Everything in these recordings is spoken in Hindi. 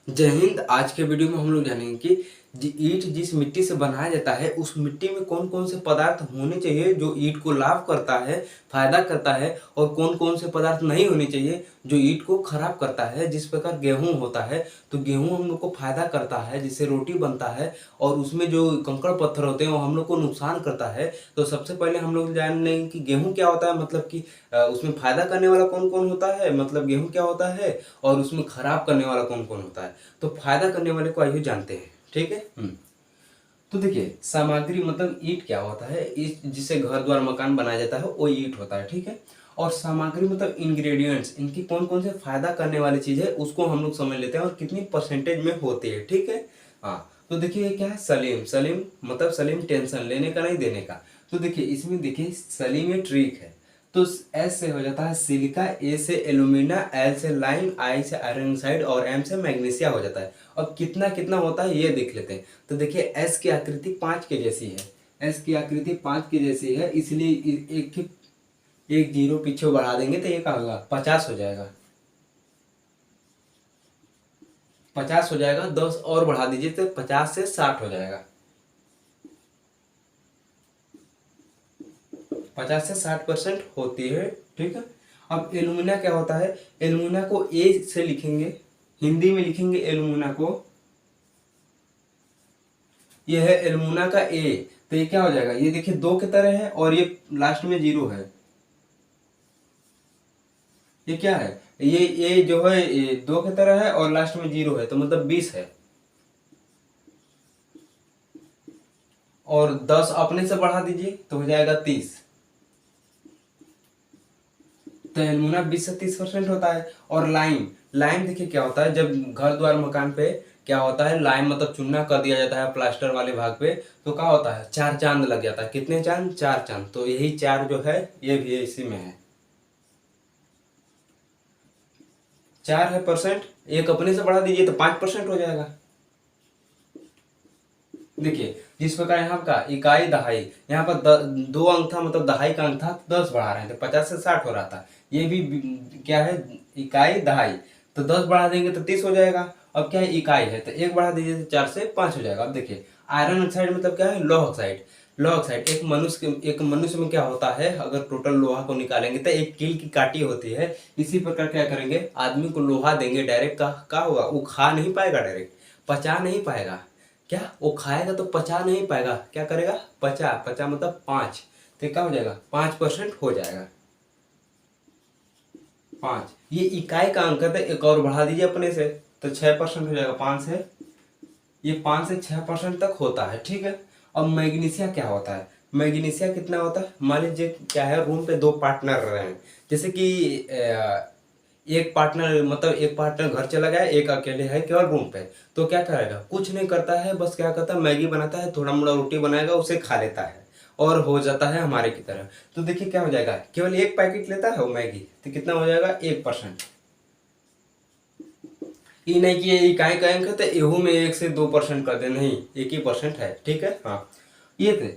जय हिंद। आज के वीडियो में हम लोग जानेंगे कि ईंट जिस मिट्टी से बनाया जाता है उस मिट्टी में कौन कौन से पदार्थ होने चाहिए जो ईंट को लाभ करता है, फायदा करता है, और कौन कौन से पदार्थ नहीं होने चाहिए जो ईंट को खराब करता है। जिस प्रकार गेहूं होता है तो गेहूं हम लोग को फायदा करता है, जिससे रोटी बनता है, और उसमें जो कंकड़ पत्थर होते हैं वो हम लोग को नुकसान करता है। तो सबसे पहले हम लोग जान लेंगे कि गेहूं क्या होता है, मतलब कि उसमें फायदा करने वाला कौन कौन होता है, मतलब गेहूं क्या होता है, और उसमें खराब करने वाला कौन कौन होता है। तो फायदा करने वाले को आइए जानते हैं। ठीक है। तो देखिए, सामग्री मतलब ईंट क्या होता है, ईंट जिससे घर द्वार मकान बनाया जाता है वो ईंट होता है। ठीक है। और सामग्री मतलब इंग्रेडिएंट्स, इनकी कौन कौन से फायदा करने वाली चीज है उसको हम लोग समझ लेते हैं और कितनी परसेंटेज में होती है। ठीक है। हाँ, तो देखिए ये क्या है, सलीम। सलीम मतलब सलीम टेंशन लेने का, नहीं देने का। तो देखिए इसमें देखिए सलीम ये ट्रिक है। तो एस से हो जाता है सिलिका, ए से एल्यूमिना, एल से लाइम, आई से आयरन ऑक्साइड और एम से मैग्नीशिया हो जाता है। अब कितना कितना होता है ये देख लेते हैं। तो देखिए एस की आकृति 5 के जैसी है। एस की आकृति 5 के जैसी है, इसलिए एक जीरो पीछे बढ़ा देंगे तो ये क्या होगा, 50 हो जाएगा। 50 हो जाएगा, 10 और बढ़ा दीजिए तो 50 से 60 हो जाएगा। 50 से 60% होती है। ठीक है। अब एल्यूमिना क्या होता है, एल्यूमिना को ए से लिखेंगे, हिंदी में लिखेंगे एल्यूमिना को, ये है एल्यूमिना का ए। तो ये क्या हो जाएगा, ये देखिए दो की तरह है और ये लास्ट में जीरो है। ये क्या है, ये जो है ये दो की तरह है और लास्ट में जीरो है, तो मतलब 20 है। और 10 अपने से बढ़ा दीजिए तो हो जाएगा 30। तो एल्यूमिना 20 से 30% होता है। और लाइम, लाइम देखिए क्या होता है, जब घर द्वार मकान पे क्या होता है, लाइम मतलब चूना कर दिया जाता है प्लास्टर वाले भाग पे, तो क्या होता है, 4 चांद लग जाता है। कितने चांद, 4 चांद। तो यही 4 जो है ये भी इसी में है। 4 है परसेंट, एक अपने से बढ़ा दीजिए तो 5% हो जाएगा। देखिए जिस प्रकार यहाँ का इकाई दहाई, यहाँ पर दो अंक था, मतलब दहाई का अंक था, 10 बढ़ा रहे थे, 50 से 60 हो रहा था। ये भी क्या है, इकाई दहाई। तो 10 बढ़ा देंगे तो 30 हो जाएगा। अब क्या है, इकाई है तो एक बढ़ा दीजिए तो 4 से 5 हो जाएगा। अब देखिए आयरन ऑक्साइड मतलब क्या है, लोह ऑक्साइड। लोह ऑक्साइड एक मनुष्य में क्या होता है, अगर टोटल लोहा को निकालेंगे तो एक कील की काटी होती है। इसी प्रकार क्या करेंगे, आदमी को लोहा देंगे डायरेक्ट, का होगा, वो खा नहीं पाएगा, डायरेक्ट पचा नहीं पाएगा। क्या वो खाएगा तो पचा नहीं पाएगा, क्या करेगा, पचा। पचा मतलब 5, तो क्या हो जाएगा, 5% हो जाएगा। 5 ये इकाई का अंक है, तो एक और बढ़ा दीजिए अपने से तो 6% हो जाएगा। 5 से ये 5 से 6% तक होता है। ठीक है। अब मैग्नीशिया क्या होता है, मैग्नीशिया कितना होता है, मान लीजिए क्या है, रूम पे दो पार्टनर रहे हैं, जैसे कि एक पार्टनर, मतलब एक पार्टनर घर चला गया, एक अकेले है केवल रूम पे। तो क्या करेगा, कुछ नहीं करता है, बस क्या करता है, मैगी बनाता है, थोड़ा मोड़ा रोटी बनाएगा, उसे खा लेता है और हो जाता है हमारे की तरह। तो देखिए क्या हो जाएगा, केवल एक पैकेट लेता है वो मैगी, तो कितना हो जाएगा, 1%। ये नहीं कि ये इकाई का अंक है तो एहू में 1 से 2% कर दे, नहीं, 1 ही% है। ठीक है। हाँ, ये थे।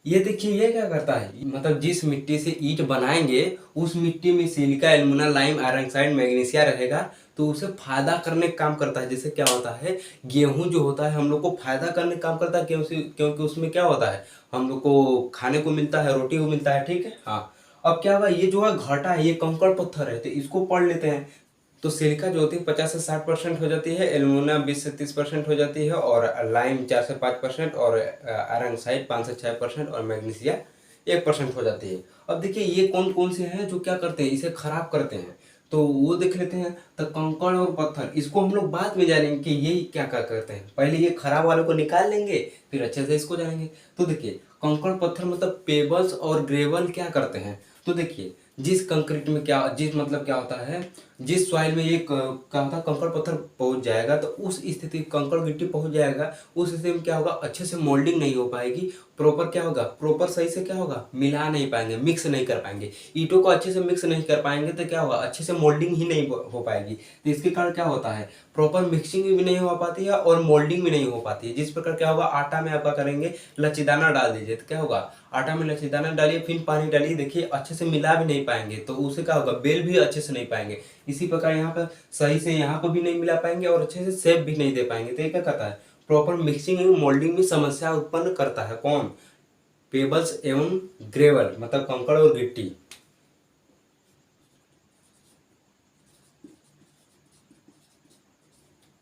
ये देखिए ये क्या करता है, मतलब जिस मिट्टी से ईंट बनाएंगे उस मिट्टी में silica, alumina, lime, iron oxide, magnesia रहेगा, तो उसे फायदा करने का काम करता है। जैसे क्या होता है, गेहूं जो होता है हम लोग को फायदा करने का काम करता है, क्योंकि उसमें क्या होता है, हम लोग को खाने को मिलता है, रोटी को मिलता है। ठीक है। हाँ, अब क्या हुआ, ये जो है घटा है, ये कंकड़ पत्थर है, तो इसको पढ़ लेते हैं। तो सिलिका जो होती है 50 से 60% हो जाती है, एल्यूमिना 20 से 30% हो जाती है, और लाइम 4 से 5%, और आयरन ऑक्साइड 5 से 6%, और मैग्नीशिया 1% हो जाती है। अब देखिए ये कौन कौन से हैं जो क्या करते हैं, इसे खराब करते हैं, तो वो देख लेते हैं। तो कंकड़ और पत्थर, इसको हम लोग बाद में जानेंगे कि ये क्या क्या करते हैं, पहले ये खराब वाले को निकाल लेंगे फिर अच्छे से इसको जानेंगे। तो देखिए कंकड़ पत्थर मतलब पेबल्स और ग्रेवल क्या करते हैं। तो देखिए जिस कंक्रीट में क्या, जिस मतलब क्या होता है, जिस सॉइल में ये क्या होता है, कंकड़ पत्थर पहुंच जाएगा, तो उस स्थिति, कंकड़ गिट्टी पहुंच जाएगा, उस स्थिति में क्या होगा, अच्छे से मोल्डिंग नहीं हो पाएगी, प्रॉपर क्या होगा, प्रॉपर सही से क्या होगा, मिला नहीं पाएंगे, मिक्स नहीं कर पाएंगे, ईंटों को अच्छे से मिक्स नहीं कर पाएंगे, तो क्या होगा, अच्छे से मोल्डिंग ही नहीं हो पाएगी। तो इसके कारण क्या होता है, प्रॉपर मिक्सिंग भी नहीं हो पाती है और मोल्डिंग भी नहीं हो पाती है। जिस प्रकार क्या होगा, आटा में आपका करेंगे, लचीदाना डाल दीजिए तो क्या होगा, आटा में लचीदाना डालिए फिर पानी डालिए, देखिए अच्छे से मिला भी नहीं पाएंगे, तो उससे क्या होगा, बेल भी अच्छे से नहीं पाएंगे। इसी प्रकार यहाँ पर सही से यहाँ पर भी नहीं मिला पाएंगे और अच्छे से शेप भी नहीं दे पाएंगे। तो ये क्या करता है, प्रॉपर मिक्सिंग एवं मोल्डिंग में समस्या उत्पन्न करता है। कौन, पेबल्स एवं ग्रेवल मतलब कंकड़ और गिट्टी।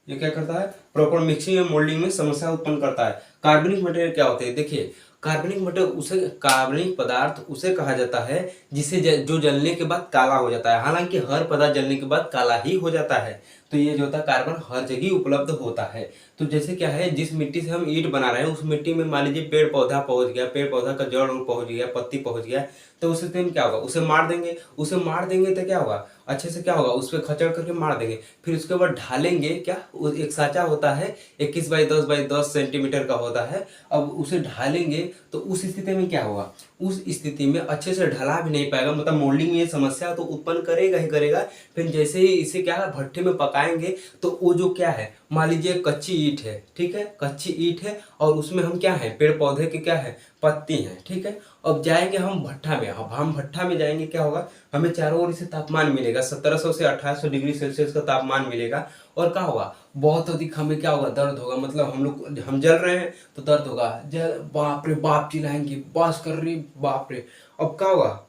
ये क्या करता है, प्रॉपर मिक्सिंग एवं मोल्डिंग में समस्या उत्पन्न करता है। कार्बनिक मटेरियल क्या होते हैं, देखिए कार्बनिक मटेरियल उसे, कार्बनिक पदार्थ उसे कहा जाता है जिसे जो जलने के बाद काला हो जाता है। हालांकि हर पदार्थ जलने के बाद काला ही हो जाता है। तो ये जो होता है कार्बन हर जगह उपलब्ध होता है। तो जैसे क्या है, जिस मिट्टी से हम ईंट बना रहे हैं उस मिट्टी में मान लीजिए पेड़ पौधा पहुंच गया, पेड़ पौधा का जड़ पहुंच गया, पत्ती पहुंच गया, तो उससे दिन क्या होगा, उसे मार देंगे। उसे मार देंगे तो क्या होगा, अच्छे से क्या होगा, उस पर खचड़ करके मार देंगे। फिर उसके बाद ढालेंगे क्या, एक साँचा होता है 21 बाई 10 बाई 10 सेंटीमीटर का होता है। अब उसे ढालेंगे तो उस स्थिति में क्या होगा, उस स्थिति में अच्छे से ढला भी नहीं पाएगा, मतलब मोल्डिंग में ये समस्या तो उत्पन्न करेगा ही करेगा। फिर जैसे ही इसे क्या है भट्ठे में पकाएंगे तो वो जो क्या है, मान लीजिए कच्ची ईंट है, ठीक है, कच्ची ईंट है और उसमें हम क्या है, पेड़ पौधे के क्या है, पत्ती हैं, ठीक है। अब जाएंगे हम भट्ठा में, अब हम भट्ठा में जाएंगे क्या होगा, हमें चारों ओर से तापमान मिलेगा 1700 से 1800 डिग्री सेल्सियस का तापमान मिलेगा। और क्या होगा, बहुत अधिक हमें क्या होगा, दर्द होगा, मतलब हम जल रहे हैं तो दर्द होगा, जल बाप रे बाप चिल्लाएंगे, बस कर रही बाप रे। अब क्या होगा,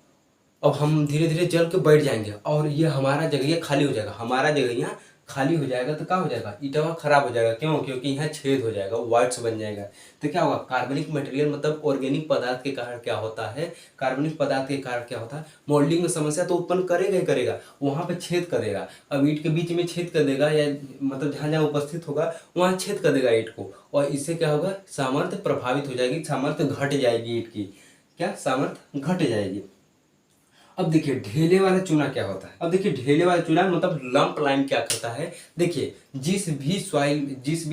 अब हम धीरे धीरे जल के बैठ जाएंगे और ये हमारा जगह खाली हो जाएगा, हमारा जगह खाली हो जाएगा तो क्या हो जाएगा, ईंटवा खराब हो जाएगा। क्यों, क्योंकि यहाँ छेद हो जाएगा, वाइट्स बन जाएगा। तो क्या होगा, कार्बनिक मटेरियल मतलब ऑर्गेनिक पदार्थ के कारण क्या होता है, कार्बनिक पदार्थ के कारण क्या होता है, मोल्डिंग में समस्या तो उत्पन्न करेगा ही करेगा, वहाँ पे छेद कर देगा। अब ईंट के बीच में छेद कर देगा, या मतलब जहाँ जहाँ उपस्थित होगा वहाँ छेद कर देगा ईंट को, और इससे क्या होगा, सामर्थ्य प्रभावित हो जाएगी, सामर्थ्य घट जाएगी ईंट की, क्या सामर्थ्य घट जाएगी। अब देखिए ढेले वाला चूना क्या होता है, अब देखिए ढेले वाला चूना मतलब लंप लाइम क्या करता है, देखिए जिस भी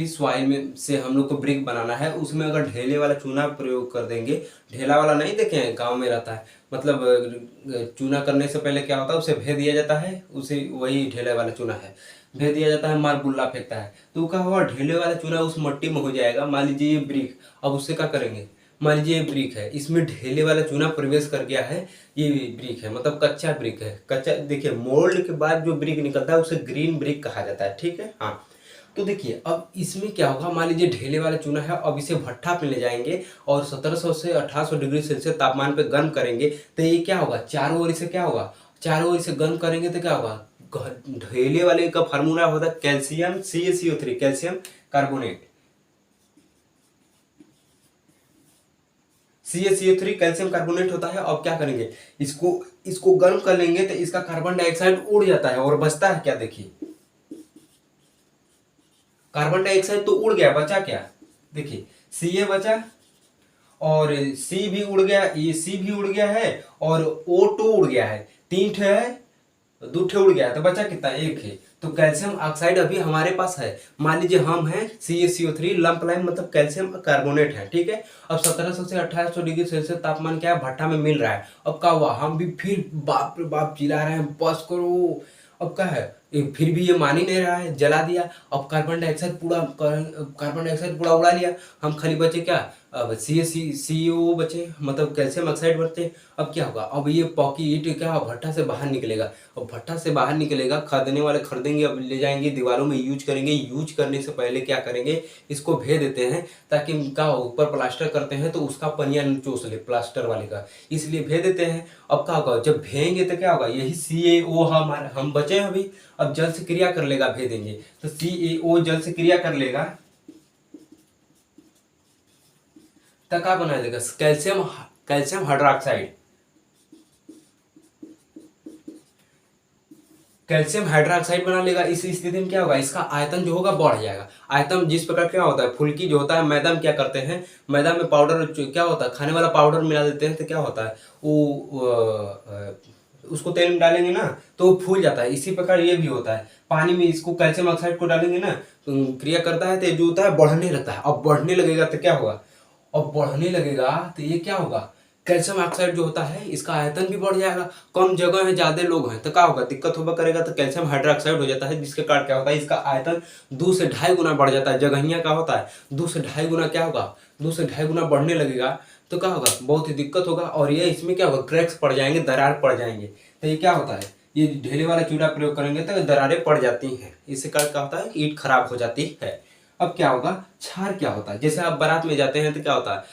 सॉइल में से हम लोग को ब्रिक बनाना है उसमें अगर ढेले वाला चूना प्रयोग कर देंगे, ढेला वाला नहीं देखे हैं गाँव में रहता है, मतलब चूना करने से पहले क्या होता है, उसे भे दिया जाता है, उसे वही ढेले वाला चूना है, भे दिया जाता है, मार बुल्ला फेंकता है, तो क्या होगा, ढेले वाला चूना उस मट्टी में हो जाएगा। मान लीजिए ये ब्रिक, अब उससे क्या करेंगे, मान लीजिए ये ब्रिक है, इसमें ढेले वाला चूना प्रवेश कर गया है, ये ब्रिक है मतलब कच्चा ब्रिक है, कच्चा, देखिए मोल्ड के बाद जो ब्रिक निकलता है उसे ग्रीन ब्रिक कहा जाता है, ठीक है। हाँ, तो देखिए अब इसमें क्या होगा, मान लीजिए ढेले वाला चूना है, अब इसे भट्ठा पे ले जाएंगे और 1700 से 1800 डिग्री सेल्सियस तापमान पे गर्म करेंगे, तो ये क्या होगा, चारों ओर से क्या होगा, चारों ओर से गर्म करेंगे तो क्या होगा, ढेले वाले का फार्मूला होता है calcium CaCO3, calcium carbonate, CaCO3 calcium carbonate होता है। अब क्या करेंगे, इसको गर्म कर लेंगे तो इसका कार्बन डाइऑक्साइड उड़ जाता है और बचता है क्या, देखिए कार्बन डाइऑक्साइड तो उड़ गया, बचा क्या, देखिए Ca बचा और C भी उड़ गया, ये C भी उड़ गया है और O2 उड़ गया है, 3 ठे है, 2 ठे उड़ गया, तो बचा कितना, 1 है। तो कैल्शियम ऑक्साइड अभी हमारे पास है, मान लीजिए हम हैं CaCO3 लंप लाइम मतलब कैल्शियम कार्बोनेट है, ठीक है। अब 1700 से 1800 डिग्री सेल्सियस तापमान क्या है, भट्ठा में मिल रहा है। अब क्या हुआ, हम भी फिर बाप रे बाप चिल्ला रहे हैं, बस करो। अब क्या है, फिर भी ये मान ही नहीं रहा है, जला दिया। अब कार्बन डाइऑक्साइड पूरा उड़ा लिया, हम खाली बचे क्या, अब CO बचे मतलब कैल्शियम ऑक्साइड बचे। अब क्या होगा, अब ये पॉकी ईंट क्या भट्ठा से बाहर निकलेगा, और भट्ठा से बाहर निकलेगा, खरीदने वाले खरीदेंगे, अब ले जाएंगे दीवारों में यूज करेंगे। यूज करने से पहले क्या करेंगे, इसको भे देते हैं ताकि क्या ऊपर प्लास्टर करते हैं तो उसका पनिया चूस ले प्लास्टर वाले का, इसलिए भे देते हैं। अब क्या होगा, जब भेंगे तो क्या होगा, यही CaO हमारे हम बचे हैं अभी, अब जल से क्रिया कर लेगा, भे देंगे तो CaO जल से क्रिया कर लेगा तो क्या बना देगा, कैल्शियम हाइड्रोक्साइड, कैल्शियम हाइड्रोक्साइड बना लेगा। इस स्थिति में क्या होगा, इसका आयतन जो होगा बढ़ जाएगा। आयतन जिस प्रकार क्या होता है, फुल्की जो होता है, मैदा में क्या करते हैं, मैदा में पाउडर क्या होता है, खाने वाला पाउडर मिला देते हैं, तो क्या होता है वो उसको तेल में डालेंगे ना तो वो फूल जाता है। इसी प्रकार ये भी होता है, पानी में इसको कैल्शियम ऑक्साइड को डालेंगे ना तो क्रिया करता है तो जो होता है बढ़ने लगता है। अब बढ़ने लगेगा तो क्या होगा, अब बढ़ने लगेगा तो ये क्या होगा, कैल्शियम ऑक्साइड जो होता है इसका आयतन भी बढ़ जाएगा। कम जगह है, ज्यादा लोग हैं तो क्या होगा, दिक्कत होगा करेगा, तो कैल्शियम हाइड्रोक्साइड हो जाता है, जिसके कारण क्या होता है, इसका आयतन 2 से 2.5 गुना बढ़ जाता है। जगहिया का होता है 2 से 2.5 गुना, क्या होगा 2 से 2.5 गुना बढ़ने लगेगा तो क्या होगा, बहुत ही दिक्कत होगा। और ये इसमें क्या होगा, क्रैक्स पड़ जाएंगे, दरार पड़ जाएंगे। तो ये क्या होता है, ये ढेले वाला चूड़ा प्रयोग करेंगे तो दरारें पड़ जाती हैं, इससे क्या होता है कि ईंट खराब हो जाती है। अब क्या होगा, छार क्या होता है, जैसे आप बारात में जाते हैं तो क्या होता है,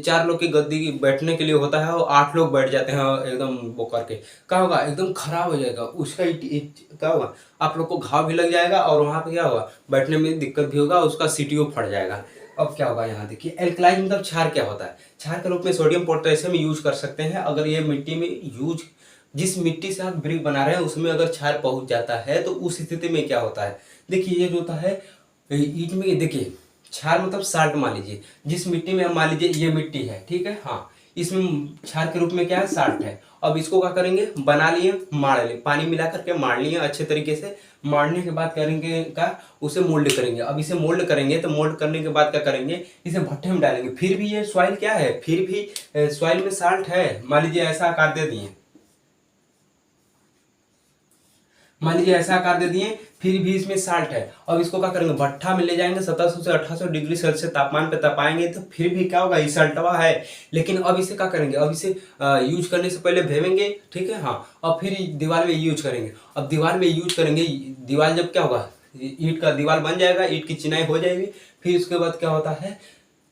4 लोग की गद्दी बैठने के लिए होता है और 8 लोग बैठ जाते हैं एकदम वो करके, क्या होगा एकदम खराब हो जाएगा उसका क्या होगा, आप लोग को घाव भी लग जाएगा और वहाँ पे क्या होगा बैठने में दिक्कत भी होगा, उसका सीटीओ फट जाएगा। अब क्या होगा यहाँ देखिए, एल्कलाइज मतलब क्षार क्या होता है, क्षार के रूप में सोडियम पोटेशियम यूज कर सकते हैं। अगर ये मिट्टी में जिस मिट्टी से आप ब्रिक बना रहे हैं उसमें अगर क्षार पहुंच जाता है तो उस स्थिति में क्या होता है, देखिए ये जो होता है ईंट में, देखिए क्षार मतलब साल्ट मान लीजिए, जिस मिट्टी में मान लीजिए ये मिट्टी है, ठीक है, हाँ इसमें क्षार के रूप में क्या है, साल्ट है। अब इसको क्या करेंगे, बना लिए, मार लिए, पानी मिला करके मार लिए अच्छे तरीके से। मारने के बाद करेंगे क्या, उसे मोल्ड करेंगे। अब इसे मोल्ड करेंगे तो मोल्ड करने के बाद क्या करेंगे, इसे भट्ठे में डालेंगे। फिर भी ये सॉइल क्या है, फिर भी सॉइल में साल्ट है, मान लीजिए ऐसा आकार दे दिए, फिर भी इसमें साल्ट है। अब इसको क्या करेंगे, भट्ठा में ले जाएंगे, 1700 से 1800 डिग्री सेल्सियस तापमान पे तपाएंगे तो फिर भी क्या होगा, ये सल्टवा है। लेकिन अब इसे क्या करेंगे, अब इसे यूज करने से पहले भेवेंगे, ठीक है, हाँ, अब फिर दीवार में यूज करेंगे। अब दीवार में यूज करेंगे, दीवार जब क्या होगा, ईंट का दीवार बन जाएगा, ईंट की चिनाई हो जाएगी। फिर उसके बाद क्या होता है,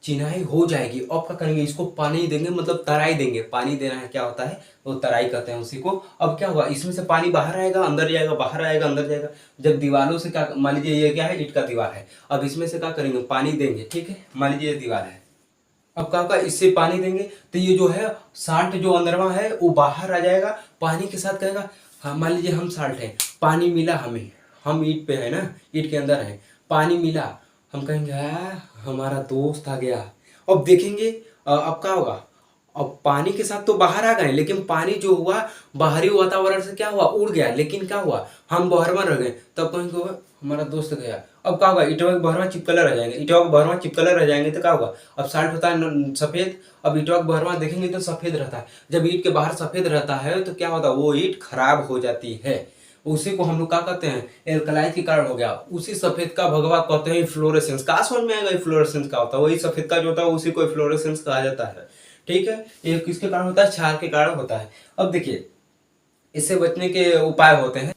चिनाई हो जाएगी, अब क्या करेंगे, इसको पानी देंगे, मतलब तराई देंगे। पानी देना है क्या होता है, वो तराई कहते हैं उसी को। अब क्या होगा, इसमें से पानी बाहर आएगा, अंदर जाएगा, बाहर आएगा, अंदर जाएगा। जब दीवारों से क्या, मान लीजिए ये क्या है, ईंट का दीवार है, अब इसमें से क्या करेंगे, पानी देंगे, ठीक है, मान लीजिए ये दीवार है। अब क्या होगा, इससे पानी देंगे तो ये जो है साल्ट जो अंदरवा है वो बाहर आ जाएगा, पानी के साथ कहेगा। हाँ मान लीजिए हम साल्ट है, पानी मिला हमें, हम ईंट पे है ना, ईंट के अंदर है, पानी मिला, हम कहेंगे हमारा दोस्त आ गया। अब देखेंगे अब क्या होगा, अब पानी के साथ तो बाहर आ गए, लेकिन पानी जो हुआ बाहरी वातावरण से क्या हुआ, उड़ गया, लेकिन क्या हुआ, हम बहरवा रह गए। तब कहेंगे हमारा दोस्त गया। अब क्या होगा, ईंटवा के बहरवा चिपकला रह जाएंगे, ईंटवा के बहरवा चिपकला रह जाएंगे तो क्या होगा, अब साल्ट होता है सफेद। अब ईंटवा के बहरवा देखेंगे तो सफेद रहता है। जब ईंट के बाहर सफेद रहता है तो क्या होता है, वो ईंट खराब हो जाती है। उसी को हम लोग क्या कहते हैं, एल्कलाइज के कारण हो गया। उसी सफेद का भगवा कहते हैं फ्लोरेसेंस। कहाँ समझ में आएगा फ्लोरेसेंस का होता है, वही सफेद का जो होता है उसी को फ्लोरेसेंस कहा जाता है, ठीक है। ये किसके कारण होता है, क्षार के कारण होता है। अब देखिए इससे बचने के उपाय होते हैं।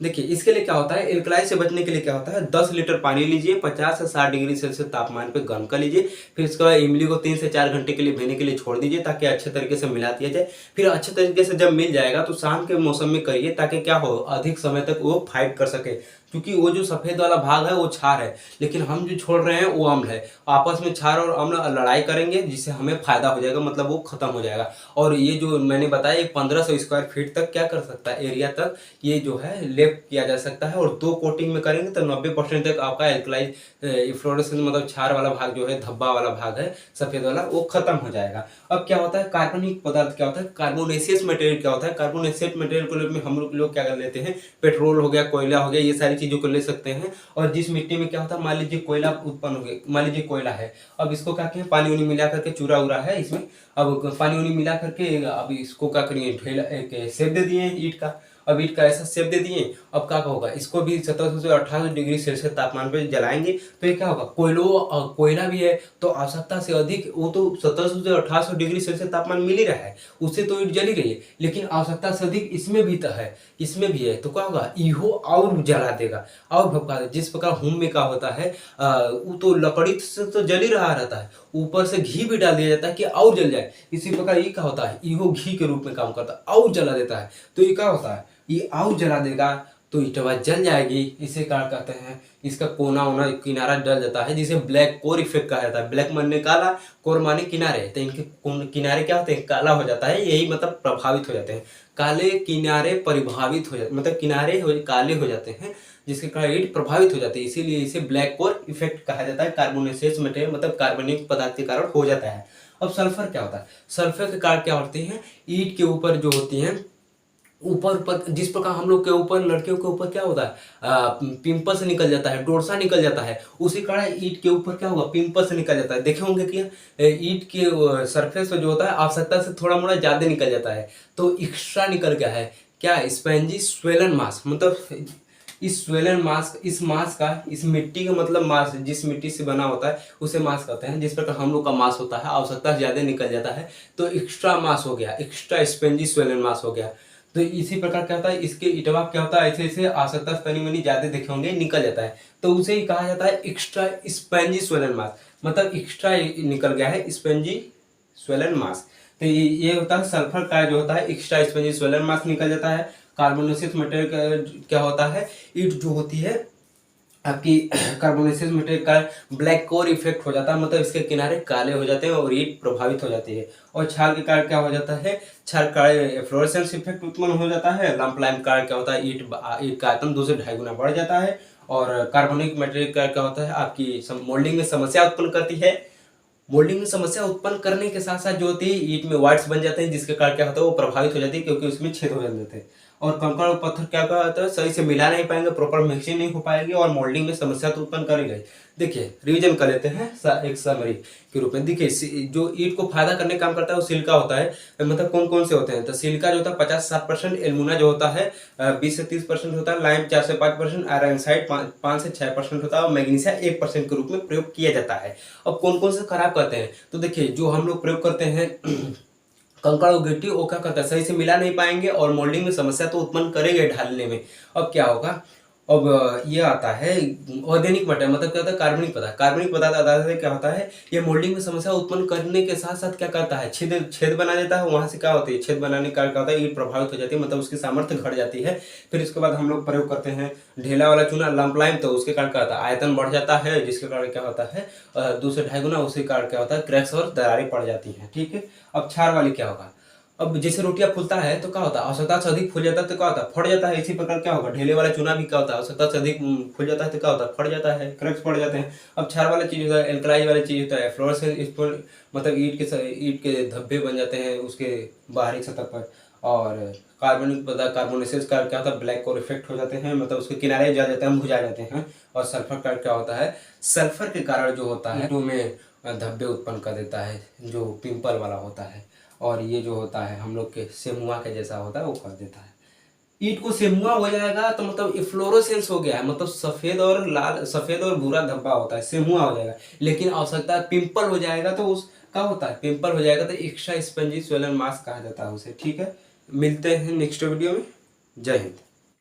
देखिए इसके लिए क्या होता है, एल्कलाइज से बचने के लिए क्या होता है, 10 लीटर पानी लीजिए, 50 से 60 डिग्री सेल्सियस तापमान पे गर्म कर लीजिए। फिर इसके बाद इमली को 3 से 4 घंटे के लिए भीगने के लिए छोड़ दीजिए, ताकि अच्छे तरीके से मिला दिया जाए। फिर अच्छे तरीके से जब मिल जाएगा तो शाम के मौसम में करिए, ताकि क्या हो, अधिक समय तक वो फाइट कर सके। क्योंकि वो जो सफेद वाला भाग है वो क्षार है, लेकिन हम जो छोड़ रहे हैं वो अम्ल है। आपस में क्षार और अम्ल लड़ाई करेंगे, जिससे हमें फायदा हो जाएगा, मतलब वो खत्म हो जाएगा। और ये जो मैंने बताया 1500 स्क्वायर फीट तक क्या कर सकता है, एरिया तक ये जो है लेप किया जा सकता है। और 2 कोटिंग में करेंगे तो 90% तक आपका एल्कलाइज फ्लोरेसेंस मतलब क्षार वाला भाग जो है, धब्बा वाला भाग है सफेद वाला, वो खत्म हो जाएगा। अब क्या होता है, कार्बनिक पदार्थ क्या होता है, कार्बोनेशियस मटेरियल क्या होता है। कार्बोनेशियस मटेरियल को हम लोग क्या कर लेते हैं, पेट्रोल हो गया, कोयला हो गया, ये सारी चीजों को ले सकते हैं। और जिस मिट्टी में क्या होता है, मान लीजिए कोयला उत्पन्न हो गया, मान लीजिए कोयला है, अब इसको क्या किया, पानी उनी मिला करके, चूरा उरा है इसमें, अब पानी उनी मिला करके अब इसको क्या करिए, ढेला एक शेप दे दिए ईंट का। अब ईंट का ऐसा शेप दे दिए। अब क्या होगा, इसको भी 1700 से 1800 डिग्री सेल्सियस तापमान पे जलाएंगे तो ये क्या होगा, कोयला भी है तो आवश्यकता से अधिक, वो तो 1700 से 1800 डिग्री सेल्सियस तापमान मिल ही रहा है, उससे तो ईंट जल ही रही है, लेकिन आवश्यकता से अधिक इसमें भी तो है, इसमें भी है, तो क्या होगा, इहो और जला देगा और भपका देगा। जिस प्रकार होम में क्या होता है, वो तो लकड़ी से तो जल ही रहा रहता है, ऊपर से घी भी डाल दिया जाता है कि और जल जाए। इसी प्रकार ये क्या होता है, इहो घी के रूप में काम करता है, और जला देता है। तो ये क्या होता है, ये और जला देगा तो ईंटवा जल जाएगी। इसे क्या कहते हैं, इसका कोना वोना किनारा जल जाता है, जिसे ब्लैक कोर इफेक्ट कहा जाता है। ब्लैक माने काला, कोर माने किनारे, तो इनके किनारे क्या होते हैं, काला हो जाता है, यही मतलब प्रभावित हो जाते हैं। काले किनारे प्रभावित हो जाते, मतलब काले हो जाते हैं, जिसके कारण ईंट प्रभावित हो जाती है, इसीलिए इसे ब्लैक कोर इफेक्ट कहा जाता है। कार्बोनेशियस मटेरियल मतलब कार्बनिक पदार्थ के कारण हो जाता है। अब सल्फर क्या होता है, सल्फर के कारण क्या होते हैं, ईंट के ऊपर जो होती हैं, ऊपर जिस प्रकार हम लोग के ऊपर, लड़कियों के ऊपर क्या होता है, पिंपल्स निकल जाता है, डोरसा निकल जाता है, उसी कारण ईंट के ऊपर क्या होगा, पिंपल्स निकल जाता है। देखे होंगे कि ईंट के सरफेस पर जो होता है आवश्यकता से थोड़ा मोड़ा ज्यादा निकल जाता है, तो एक्स्ट्रा निकल गया है क्या, स्पेंजी स्वेलन मास, मतलब इस स्वेलन मास, इस मास का, इस मिट्टी का मतलब मास, जिस मिट्टी से बना होता है उसे मास कहते हैं। जिस प्रकार हम लोग का मास होता है आवश्यकता से ज्यादा निकल जाता है तो एक्स्ट्रा मास हो गया, एक्स्ट्रा स्पेंजी स्वेलन मास हो गया। तो इसी प्रकार क्या होता है, इसके इटवा क्या होता है, ऐसे ऐसे आवश्यकता तनी मनी ज्यादा देखे होंगे निकल जाता है, तो उसे ही कहा जाता है एक्स्ट्रा स्पेंजी स्वेलन मास, मतलब एक्स्ट्रा निकल गया है स्पेंजी स्वेलन मास। तो ये होता है सल्फर का जो होता है एक्स्ट्रा स्पेंजी स्वेलन मास निकल जाता है। कार्बोनेसियस मटेरियल क्या होता है, ईट जो होती है आपकी कार्बोनेसियस मटेरियल का ब्लैक कोर इफेक्ट हो जाता है, मतलब इसके किनारे काले हो जाते हैं और ईट प्रभावित हो जाती है। और छाल के कारण क्या हो जाता है, छाल काले फ्लोरेसेंस इफेक्ट उत्पन्न हो जाता है। लंप लाइम का क्या होता है, ईट का आयतन 2 से 2.5 गुना बढ़ जाता है। और कार्बोनिक मटेरियल का क्या होता है, आपकी मोल्डिंग में समस्या उत्पन्न करती है। मोल्डिंग में समस्या उत्पन्न करने के साथ साथ जो होती है ईट में वाइट्स बन जाते हैं, जिसके कारण क्या होता है वो प्रभावित हो जाती है, क्योंकि उसमें छेद हो जाते हैं। और कंकड़ और पत्थर क्या होता है, सही से मिला नहीं पाएंगे, प्रॉपर मिक्सिंग नहीं हो पाएगी और मोल्डिंग में समस्या तो उत्पन्न करेगा। देखिए रिवीजन कर लेते हैं एक समरी के रूप में। देखिए जो ईट को फायदा करने का काम करता है वो सिलिका होता है, मतलब कौन कौन से होते हैं, तो सिलिका जो होता है 50-60%, एल्युमिना जो होता है 20 से 30% होता है, लाइम 4 से 5%, आयरन साइड 5 से 6% होता है और मैग्नीशिया 1% के रूप में प्रयोग किया जाता है। अब कौन कौन से खराब करते हैं, तो देखिए जो हम लोग प्रयोग करते हैं कंकड़ और गिट्टी, वो क्या करता है सही से मिला नहीं पाएंगे और मोल्डिंग में समस्या तो उत्पन्न करेंगे ढालने में। अब क्या होगा, अब ये आता है ऑर्गेनिक मटेरियल, मतलब क्या होता है कार्बनिक पदार्थ। कार्बनिक पदार्थ आधार से क्या होता है, ये मोल्डिंग में समस्या उत्पन्न करने के साथ साथ क्या करता है, छेद छेद बना देता है। वहां से क्या होती है, छेद बनाने का क्या होता है, ईट प्रभावित हो जाती है, मतलब उसकी सामर्थ्य घट जाती है। फिर इसके बाद हम लोग प्रयोग करते हैं ढेला वाला चूना, लंप लाइम, तो उसके कारण क्या होता है आयतन बढ़ जाता है, जिसके कारण क्या होता है 2 से 2.5 गुना, उसके कारण क्या होता है क्रैक्स और दरारें पड़ जाती हैं। ठीक है। अब क्षार वाली क्या होगा, अब जैसे रोटियां फूलता है तो क्या होता है आवश्यकता से अधिक फूल जाता है तो क्या होता है फट जाता है। इसी प्रकार क्या होगा, ढेले वाला चूना भी क्या होता है आवश्यकता से अधिक फूल जाता है तो क्या होता है फट जाता है, क्रैक्स पड़ जाते हैं। अब क्षार वाला चीज होता है, एल्कलाइज वाली चीज होता है, फ्लोरेसेंस मतलब ईट के धब्बे बन जाते हैं उसके बाहरी सतह पर। और कार्बनिक पदार्थ कार्बोनेसिस का क्या होता है ब्लैक कोर इफेक्ट हो जाते हैं, मतलब उसके किनारे जा जाते हैं, भुजा जाते हैं। और सल्फर का क्या होता है, सल्फर के कारण जो होता है में धब्बे उत्पन्न कर देता है, जो पिंपल वाला होता है। और ये जो होता है हम लोग के सेमुआ के जैसा होता है वो कर देता है। ईट को सेमुआ हो जाएगा तो मतलब इफ्लोरोसेंस हो गया है, मतलब सफेद और लाल, सफेद और भूरा धब्बा होता है, सेमुआ हो जाएगा। लेकिन आवश्यकता पिंपल हो जाएगा तो उस क्या होता है, पिंपल हो जाएगा तो एक्स्ट्रा स्पंजी स्वेलन मास कहा जाता है उसे। ठीक है, मिलते हैं नेक्स्ट वीडियो में। जय हिंद।